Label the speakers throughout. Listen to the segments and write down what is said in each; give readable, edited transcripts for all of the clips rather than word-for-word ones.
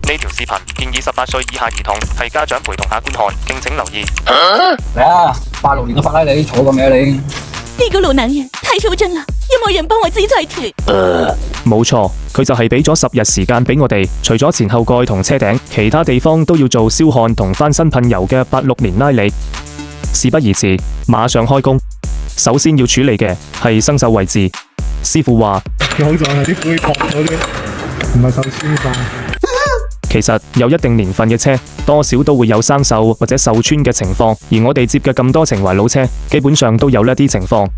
Speaker 1: 呢條視頻建議18歲以下兒童係家長陪同下觀看，敬請留意。
Speaker 2: 嚟啊！86年嘅法拉利坐過未啊你？
Speaker 3: 呢個老男人太天真啦，有冇人幫我支財團？
Speaker 4: 冇錯，佢就係俾咗10日時間俾我哋，除咗前後蓋同車頂，其他地方都要做燒焊同翻新噴油嘅86年拉力。事不宜遲，馬上開工。首先要處理嘅係生鏽位置。師傅話：
Speaker 5: 好在係啲杯殼嗰啲，唔係受穿晒。
Speaker 4: 其實有一定年份嘅車，多少都會有生鏽或者鏽穿嘅情況，而我哋接嘅咁多情懷老車，基本上都有呢啲情況。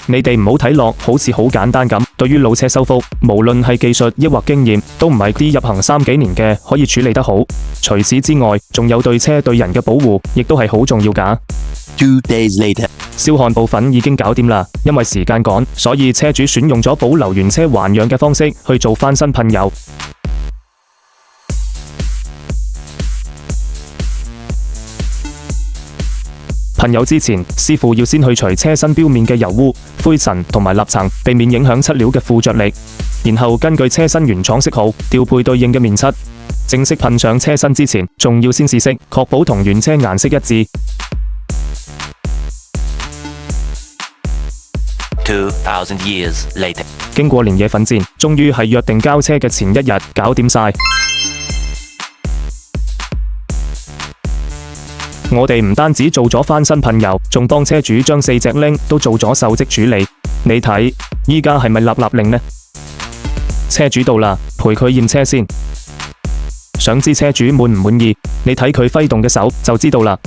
Speaker 4: 你哋唔好睇落好似好簡單咁，對於老車修復，無論係技術抑或經驗，都唔係啲入行3幾年嘅可以處理得好。除此之外，仲有對車對人嘅保護，亦都係好重要㗎。
Speaker 6: 2 days later，
Speaker 4: 燒焊部分已經搞掂啦，因為時間趕，所以車主選用咗保留原車還樣嘅方式去做翻新噴油。噴油之前，師傅要先去除車身表面嘅油污、灰塵同埋蠟層，避免影響漆料嘅附着力。然後根據車身原廠色號調配對應嘅面漆。正式噴上車身之前，仲要先試色，確保同原車顏色一致。
Speaker 6: 2000 years later，
Speaker 4: 經過連夜奮戰，終於係約定交車嘅前1日搞掂晒。我哋唔單止做咗翻新噴油，仲幫車主將4隻鈴都做咗鏽跡處理。你睇，依家係咪立立令呢？車主到啦，陪佢驗車先。想知車主滿唔滿意？你睇佢揮動嘅手就知道啦。